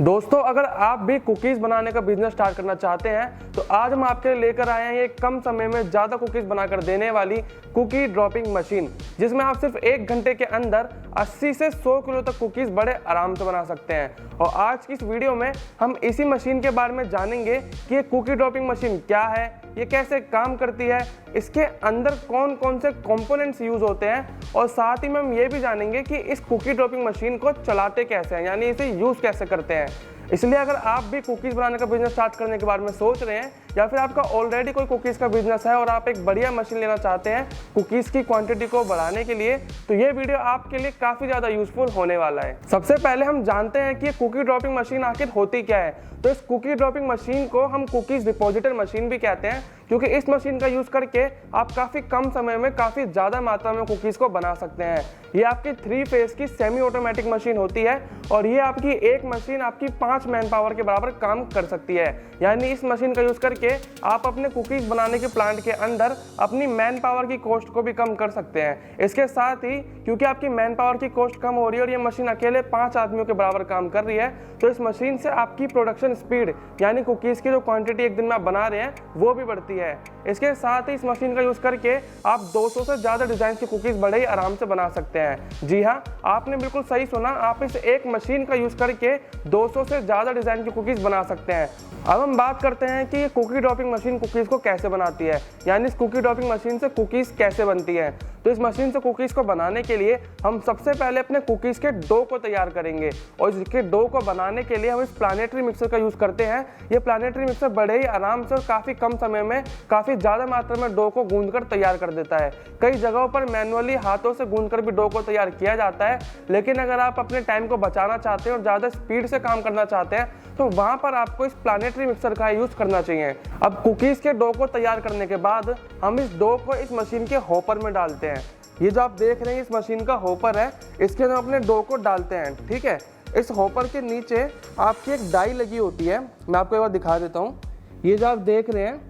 दोस्तों, अगर आप भी कुकीज़ बनाने का बिजनेस स्टार्ट करना चाहते हैं तो आज हम आपके लिए लेकर आए हैं एक कम समय में ज़्यादा कुकीज़ बनाकर देने वाली कुकी ड्रॉपिंग मशीन, जिसमें आप सिर्फ 1 घंटे के अंदर 80 से 100 किलो तक कुकीज़ बड़े आराम से बना सकते हैं। और आज की इस वीडियो में हम इसी मशीन के बारे में जानेंगे कि ये कुकी ड्रॉपिंग मशीन क्या है, ये कैसे काम करती है, इसके अंदर कौन कौन से कंपोनेंट्स यूज़ होते हैं, और साथ ही में हम ये भी जानेंगे कि इस कुकी ड्रॉपिंग मशीन को चलाते कैसे हैं, यानी इसे यूज़ कैसे करते हैं। इसलिए अगर आप भी कुकीज़ बनाने का बिजनेस स्टार्ट करने के बारे में सोच रहे हैं या फिर आपका ऑलरेडी कोई कुकीज़ का बिजनेस है और आप एक बढ़िया मशीन लेना चाहते हैं कुकीज़ की क्वांटिटी को बढ़ाने के लिए, तो ये वीडियो आपके लिए काफ़ी ज़्यादा यूजफुल होने वाला है। सबसे पहले हम जानते हैं कि ये कुकी ड्रॉपिंग मशीन आखिर होती क्या है। तो इस कुकी ड्रॉपिंग मशीन को हम कुकीज़ डिपॉजिटर मशीन भी कहते हैं, क्योंकि इस मशीन का यूज़ करके आप काफ़ी कम समय में काफ़ी ज़्यादा मात्रा में कुकीज़ को बना सकते हैं। ये आपकी 3 फेज़ की सेमी ऑटोमेटिक मशीन होती है और ये आपकी एक मशीन आपकी 5 मैन पावर के बराबर काम कर सकती है। यानी इस मशीन का यूज़ करके आप अपने कुकीज़ बनाने के प्लांट के अंदर अपनी मैन पावर की कॉस्ट को भी कम कर सकते हैं। इसके साथ ही क्योंकि आपकी मैन पावर की कॉस्ट कम हो रही है और ये मशीन अकेले 5 आदमियों के बराबर काम कर रही है, तो इस मशीन से आपकी प्रोडक्शन स्पीड यानी कुकीज़ की जो क्वांटिटी एक दिन में आप बना रहे हैं वो भी बढ़ती है। इसके साथ ही इस मशीन का यूज़ करके आप 200 से ज़्यादा डिज़ाइन की कुकीज़ बड़े ही आराम से बना सकते हैं। जी हाँ, आपने बिल्कुल सही सुना, आप इस एक मशीन का यूज़ करके 200 से ज़्यादा डिज़ाइन की कुकीज़ बना सकते हैं। अब हम बात करते हैं कि ये कुकी ड्रॉपिंग मशीन कुकीज़ को कैसे बनाती है, यानी इस कुकी ड्रॉपिंग मशीन से कुकीज़ कैसे बनती है। तो इस मशीन से कुकीज़ को बनाने के लिए हम सबसे पहले अपने कुकीज़ के डो को तैयार करेंगे, और इसके डो को बनाने के लिए हम इस प्लानेटरी मिक्सर का यूज़ करते हैं। ये प्लानेटरी मिक्सर बड़े ही आराम से और काफ़ी कम समय में काफ़ी ज़्यादा मात्रा में डो को गूंदकर तैयार कर देता है। कई जगहों पर मैनुअली हाथों से गूंदकर भी डो को तैयार किया जाता है, लेकिन अगर आप अपने टाइम को बचाना चाहते हैं और ज़्यादा स्पीड से काम करना चाहते हैं तो वहाँ पर आपको इस प्लानेटरी मिक्सर का यूज़ करना चाहिए। अब कुकीज़ के डो को तैयार करने के बाद हम इस डो को इस मशीन के हॉपर में डालते हैं। ये जो आप देख रहे हैं इस मशीन का हॉपर है, इसके अंदर अपने डो को डालते हैं। ठीक है, इस हॉपर के नीचे आपकी एक डाई लगी होती है, मैं आपको एक बार दिखा देता हूँ। ये जो आप देख रहे हैं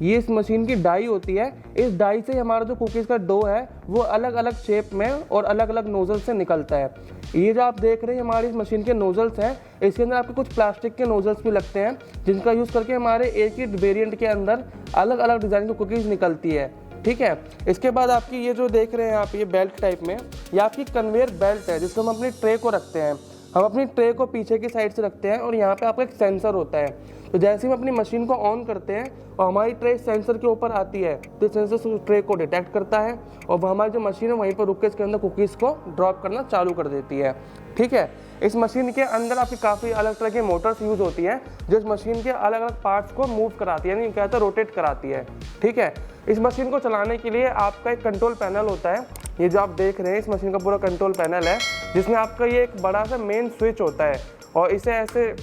ये इस मशीन की डाई होती है। इस डाई से हमारा जो कुकीज़ का डो है वो अलग अलग शेप में और अलग अलग नोजल से निकलता है। ये जो आप देख रहे हैं हमारी इस मशीन के नोजल्स हैं, इसके अंदर आपके कुछ प्लास्टिक के नोजल्स भी लगते हैं, जिनका यूज़ करके हमारे एक ही वेरिएंट के अंदर अलग अलग डिज़ाइन की कुकीज़ निकलती है। ठीक है, इसके बाद आपकी ये जो देख रहे हैं आप, ये बेल्ट टाइप में, ये आपकी कन्वेयर बेल्ट है जिसको हम अपनी ट्रे को रखते हैं। हम अपनी ट्रे को पीछे की साइड से रखते हैं और यहाँ पे आपका एक सेंसर होता है। तो जैसे हम अपनी मशीन को ऑन करते हैं और हमारी ट्रे सेंसर के ऊपर आती है, तो सेंसर ट्रे को डिटेक्ट करता है और हमारी जो मशीन है वहीं पर रुक के इसके अंदर कुकीज़ को ड्रॉप करना चालू कर देती है। ठीक है, इस मशीन के अंदर आपकी काफ़ी अलग तरह की मोटर्स यूज़ होती हैं जो इस मशीन के अलग अलग पार्ट्स को मूव कराती है, यानी कहते हैं रोटेट कराती है। ठीक है, इस मशीन को चलाने के लिए आपका एक कंट्रोल पैनल होता है। ये जो आप देख रहे हैं इस मशीन का पूरा कंट्रोल पैनल है, जिसमें आपका ये एक बड़ा सा मेन स्विच होता है, और इसे ऐसे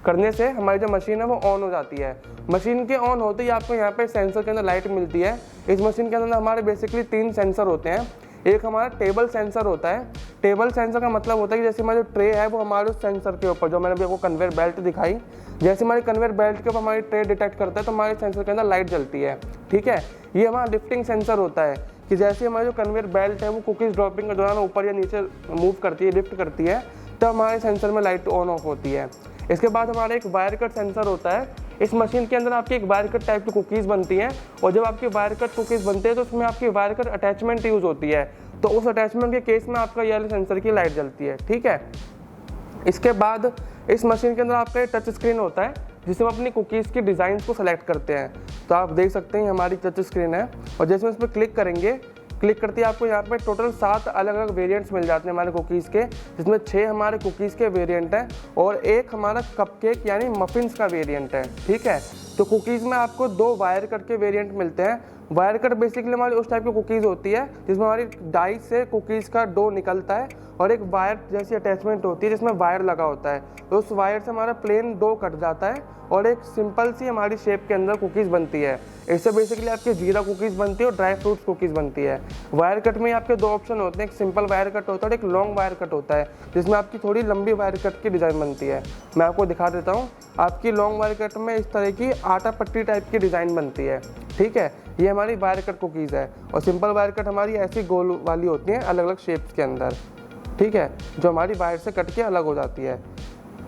करने से हमारी जो मशीन है वो ऑन हो जाती है। मशीन के ऑन होते ही आपको यहाँ पे सेंसर के अंदर लाइट मिलती है। इस मशीन के अंदर हमारे बेसिकली 3 सेंसर होते हैं। एक हमारा टेबल सेंसर होता है। टेबल सेंसर का मतलब होता है कि जैसे हमारी जो ट्रे है वो हमारे उस सेंसर के ऊपर, जो मैंने अभी आपको कन्वेयर बेल्ट दिखाई, जैसे हमारी कन्वेयर बेल्ट के ऊपर हमारी ट्रे डिटेक्ट करता है तो हमारे सेंसर के अंदर लाइट जलती है। ठीक है, ये हमारा लिफ्टिंग सेंसर होता है कि जैसे हमारी जो कन्वेयर बेल्ट है वो कुकीज़ ड्रॉपिंग के दौरान ऊपर या नीचे मूव करती है, लिफ्ट करती है, तो हमारे सेंसर में लाइट ऑन ऑफ होती है। इसके बाद हमारा एक वायर कट सेंसर होता है। इस मशीन के अंदर आपकी एक वायर कट टाइप की कुकीज़ बनती हैं, और जब आपकी वायर कट कुकीज़ बनते हैं तो उसमें आपकी वायर कट अटैचमेंट यूज़ होती है, तो उस अटैचमेंट के केस में आपका ये सेंसर की लाइट जलती है। ठीक है, इसके बाद इस मशीन के अंदर आपका एक टच स्क्रीन होता है जिसमें हम अपनी कुकीज़ की डिज़ाइन को सेलेक्ट करते हैं। तो आप देख सकते हैं हमारी टच स्क्रीन है, और जैसे हम इस पर क्लिक करेंगे, क्लिक करते ही आपको यहाँ पे टोटल 7 अलग अलग वेरिएंट्स मिल जाते हैं हमारे कुकीज़ के, जिसमें 6 हमारे कुकीज़ के वेरिएंट हैं और एक हमारा कपकेक यानी मफिन्स का वेरिएंट है। ठीक है, तो कुकीज़ में आपको 2 वायर कट के वेरिएंट मिलते हैं। वायर कट बेसिकली हमारी उस टाइप की कुकीज़ होती है जिसमें हमारी डाई से कुकीज़ का डो निकलता है, और एक वायर जैसी अटैचमेंट होती है जिसमें वायर लगा होता है, तो उस वायर से हमारा प्लेन डो कट जाता है और एक सिंपल सी हमारी शेप के अंदर कुकीज़ बनती है। इससे बेसिकली आपकी जीरा कुकीज़ बनती है और ड्राई फ्रूट्स कुकीज़ बनती है। वायर कट में आपके 2 ऑप्शन होते हैं, एक सिंपल वायर कट होता है और एक लॉन्ग वायर कट होता है, जिसमें आपकी थोड़ी लंबी वायर कट की डिज़ाइन बनती है। मैं आपको दिखा देता हूँ। आपकी लॉन्ग वायर कट में इस तरह की आटा पट्टी टाइप की डिज़ाइन बनती है। ठीक है, ये हमारी वायर कट कुकीज़ है, और सिंपल वायर कट हमारी ऐसी गोल वाली होती हैं अलग अलग शेप्स के अंदर। ठीक है, जो हमारी वायर से कट के अलग हो जाती है।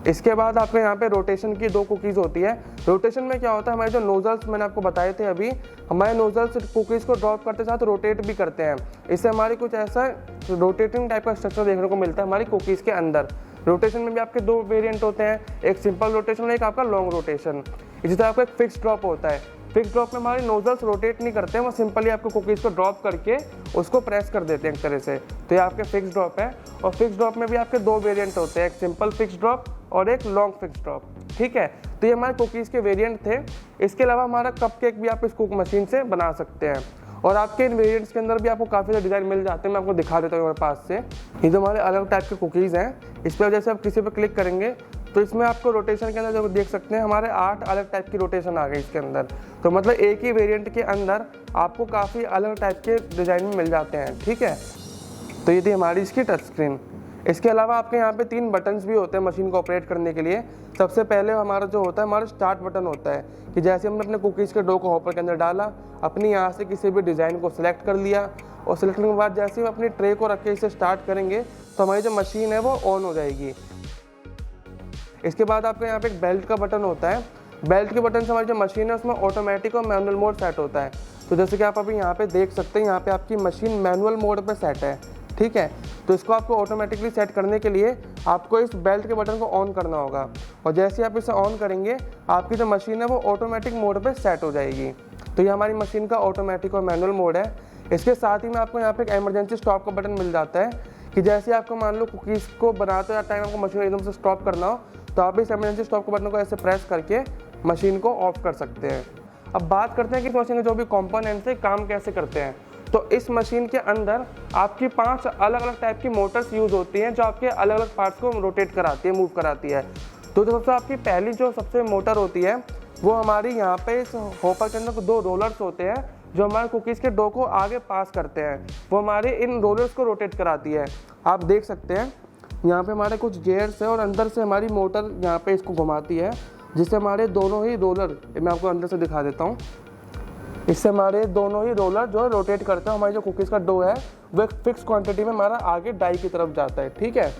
इसके बाद आपके यहाँ पे रोटेशन की 2 कुकीज़ होती है। रोटेशन में क्या होता है, हमारे जो नोजल्स मैंने आपको बताए थे अभी, हमारे नोजल्स कुकीज़ को ड्रॉप करते साथ रोटेट भी करते हैं। इससे हमारी कुछ ऐसा रोटेटिंग टाइप का स्ट्रक्चर देखने को मिलता है हमारी कुकीज़ के अंदर। रोटेशन में भी आपके 2 वेरिएंट होते हैं, एक सिंपल रोटेशन और एक आपका लॉन्ग रोटेशन। इसी तरह आपका एक फिक्स ड्रॉप होता है। फिक्स ड्रॉप में हमारे नोजल्स रोटेट नहीं करते हैं, वो सिंपली आपको कुकीज़ को ड्रॉप करके उसको प्रेस कर देते हैं एक तरह से। तो ये आपके फिक्स ड्रॉप है। और फिक्स ड्रॉप में भी आपके 2 वेरिएंट होते हैं, एक सिंपल फिक्स ड्रॉप और एक लॉन्ग फिक्स ड्रॉप। ठीक है, तो ये हमारे कुकीज़ के वेरिएंट थे। इसके अलावा हमारा कपकेक भी आप इस कुक मशीन से बना सकते हैं। और आपके इन वेरिएंट्स के अंदर भी आपको काफ़ी सारे डिज़ाइन मिल जाते हैं। मैं आपको दिखा देता हूँ मेरे पास से। ये जो हमारे अलग टाइप के कुकीज़ हैं, इस पर जैसे आप किसी पर क्लिक करेंगे तो इसमें आपको रोटेशन के अंदर जो देख सकते हैं हमारे 8 अलग टाइप की रोटेशन आ गई इसके अंदर। तो मतलब एक ही वेरिएंट के अंदर आपको काफ़ी अलग टाइप के डिज़ाइन में मिल जाते हैं। ठीक है, तो ये थी हमारी इसकी टच स्क्रीन। इसके अलावा आपके यहाँ पे 3 बटन्स भी होते हैं मशीन को ऑपरेट करने के लिए। सबसे पहले हमारा जो होता है हमारा स्टार्ट बटन होता है कि जैसे हमने अपने कुकीज़ के डो को हॉपर के अंदर डाला, अपनी यहाँ से किसी भी डिज़ाइन को सिलेक्ट कर लिया और सिलेक्ट करने के बाद जैसे हम अपनी ट्रे को रख के इसे स्टार्ट करेंगे तो हमारी जो मशीन है वो ऑन हो जाएगी। इसके बाद आपके यहाँ पे एक बेल्ट का बटन होता है। बेल्ट के बटन से हमारी जो मशीन है उसमें ऑटोमेटिक और मैनुअल मोड सेट होता है। तो जैसे कि आप अभी यहाँ पे देख सकते हैं, यहाँ पे आपकी मशीन मैनुअल मोड पे सेट है। ठीक है, तो इसको आपको ऑटोमेटिकली सेट करने के लिए आपको इस बेल्ट के बटन को ऑन करना होगा और जैसे आप इसे ऑन करेंगे आपकी जो मशीन है वो ऑटोमेटिक मोड पे सेट हो जाएगी। तो ये हमारी मशीन का ऑटोमेटिक और मैनुअल मोड है। इसके साथ ही में आपको यहाँ पे एक इमरजेंसी स्टॉप का बटन मिल जाता है कि जैसे आपको मान लो कुकीज़ को बनाते हुए टाइम आपको मशीन एकदम से स्टॉप करना हो तो आप इस इमरजेंसी स्टॉप के बटन को ऐसे प्रेस करके मशीन को ऑफ कर सकते हैं। अब बात करते हैं कि इस मशीन के जो भी कंपोनेंट्स हैं काम कैसे करते हैं। तो इस मशीन के अंदर आपकी 5 अलग अलग टाइप की मोटर्स यूज़ होती हैं जो आपके अलग अलग पार्ट्स को रोटेट कराती है, मूव कराती है। तो सबसे आपकी पहली जो सबसे मोटर होती है वो हमारी यहाँ पे इस हॉपर के अंदर 2 रोलर्स होते हैं जो हमारे कुकीज़ के डो को आगे पास करते हैं। वो हमारे इन रोलर्स को रोटेट कराती है। आप देख सकते हैं यहाँ पे हमारे कुछ गियर्स है और अंदर से हमारी मोटर यहाँ पे इसको घुमाती है जिससे हमारे दोनों ही रोलर, मैं आपको अंदर से दिखा देता हूँ, इससे हमारे दोनों ही रोलर जो है रोटेट करते हैं। हमारी जो कुकीज़ का डो है वो एक फिक्स क्वांटिटी में हमारा आगे डाई की तरफ जाता है। ठीक है,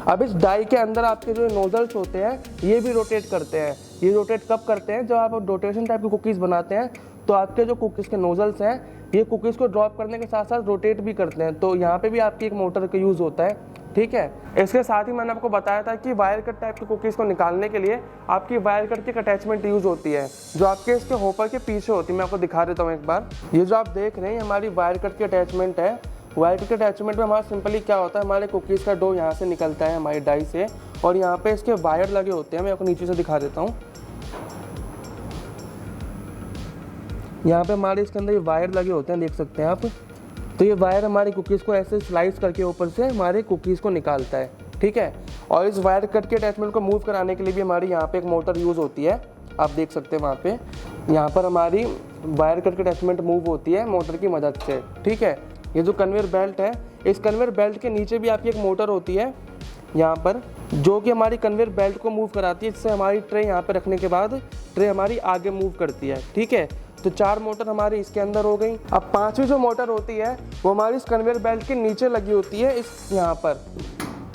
अब इस डाई के अंदर आपके जो नोजल्स होते हैं ये भी रोटेट करते हैं। ये रोटेट कब करते हैं, जब आप रोटेशन टाइप की कुकीज़ बनाते हैं तो आपके जो कुकीज़ के नोजल्स हैं ये कुकीज़ को ड्रॉप करने के साथ साथ रोटेट भी करते हैं। तो यहाँ पे भी आपकी एक मोटर का यूज़ होता है। ठीक है, इसके साथ ही मैंने आपको बताया था कि वायर कट टाइप की कुकीज़ को निकालने के लिए आपकी वायर कट की अटैचमेंट यूज़ होती है जो आपके इसके हॉपर के पीछे होती है। मैं आपको दिखा देता हूँ एक बार। ये जो आप देख रहे हैं हमारी वायर कट की अटैचमेंट है। वायर कट के अटैचमेंट में हमारा सिंपली क्या होता है, हमारे कुकीज़ का डो यहाँ से निकलता है हमारी डाई से और यहाँ पे इसके वायर लगे होते हैं। मैं आपको नीचे से दिखा देता हूँ। यहाँ पे हमारे इसके अंदर ये वायर लगे होते हैं, देख सकते हैं आप। तो ये वायर हमारी कुकीज़ को ऐसे स्लाइस करके ऊपर से हमारे कुकीज़ को निकालता है। ठीक है, और इस वायर कट के अटैचमेंट को मूव कराने के लिए भी हमारी यहाँ पे एक मोटर यूज़ होती है। आप देख सकते हैं वहाँ पे, यहाँ पर हमारी वायर कट की अटैचमेंट मूव होती है मोटर की मदद से। ठीक है, ये जो कन्वेयर बेल्ट है, इस कन्वेयर बेल्ट के नीचे भी आपकी एक मोटर होती है यहाँ पर जो कि हमारी कन्वेयर बेल्ट को मूव कराती है, जिससे हमारी ट्रे यहाँ पे रखने के बाद ट्रे हमारी आगे मूव करती है। ठीक है, तो 4 मोटर हमारी इसके अंदर हो गई। अब 5वीं जो मोटर होती है वो हमारी इस कन्वेयर बेल्ट के नीचे लगी होती है, इस यहाँ पर।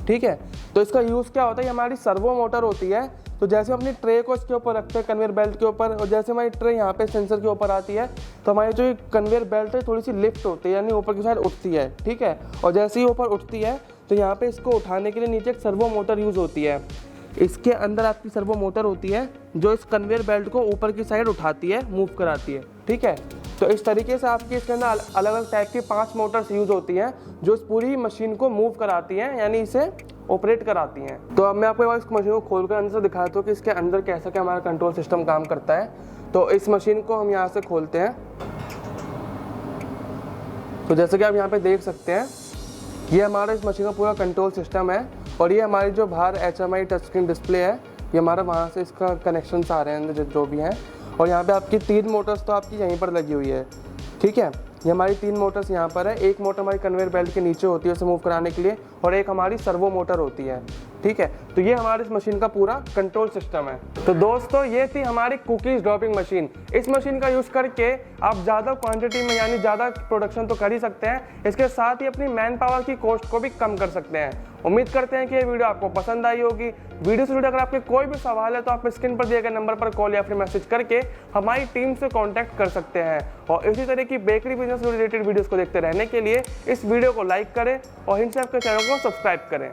ठीक है, तो इसका यूज़ क्या होता है, ये हमारी सर्वो मोटर होती है। तो जैसे हम अपनी ट्रे को इसके ऊपर रखते हैं कन्वेयर बेल्ट के ऊपर और जैसे हमारी ट्रे यहाँ पे सेंसर के ऊपर आती है तो हमारी जो कन्वेयर बेल्ट है थोड़ी सी लिफ्ट होती है, यानी ऊपर की साइड उठती है। ठीक है, और जैसे ही ऊपर उठती है तो यहाँ पे इसको उठाने के लिए नीचे एक सर्वो मोटर यूज़ होती है। इसके अंदर आपकी सर्वो मोटर होती है जो इस कन्वेयर बेल्ट को ऊपर की साइड उठाती है, मूव कराती है। ठीक है, तो इस तरीके से आपकी इसके अंदर अलग अलग टाइप की 5 मोटर्स यूज़ होती हैं जो इस पूरी मशीन को मूव कराती हैं, यानी इसे ऑपरेट कराती हैं। तो अब मैं आपको इस मशीन को खोलकर अंदर से दिखाता हूँ कि इसके अंदर कैसा क्या हमारा कंट्रोल सिस्टम काम करता है। तो इस मशीन को हम यहाँ से खोलते हैं। तो जैसे कि आप यहाँ पे देख सकते हैं ये हमारा इस मशीन का पूरा कंट्रोल सिस्टम है और ये हमारी जो बाहर HMI टच स्क्रीन डिस्प्ले है ये हमारा वहाँ से इसका कनेक्शंस आ रहे हैं अंदर जो भी हैं। और यहाँ पे आपकी 3 मोटर्स तो आपकी यहीं पर लगी हुई है। ठीक है, ये हमारी 3 मोटर्स यहाँ पर है। एक मोटर हमारी कन्वेयर बेल्ट के नीचे होती है उसे मूव कराने के लिए और एक हमारी सर्वो मोटर होती है। ठीक है। तो ये हमारे इस मशीन का पूरा कंट्रोल सिस्टम है। तो दोस्तों ये थी हमारी कुकीज़ ड्रॉपिंग मशीन। इस मशीन का यूज़ करके आप ज़्यादा क्वांटिटी में यानी ज़्यादा प्रोडक्शन तो कर ही सकते हैं, इसके साथ ही अपनी मैन पावर की कॉस्ट को भी कम कर सकते हैं। उम्मीद करते हैं कि ये वीडियो आपको पसंद आई होगी। वीडियो से जुड़े अगर आपके कोई भी सवाल है तो आप स्क्रीन पर दिए गए नंबर पर कॉल या फिर मैसेज करके हमारी टीम से कांटेक्ट कर सकते हैं। और इसी तरह की बेकरी बिजनेस से रिलेटेड वीडियोस को देखते रहने के लिए इस वीडियो को लाइक करें और हिंट से आपके चैनल को सब्सक्राइब करें।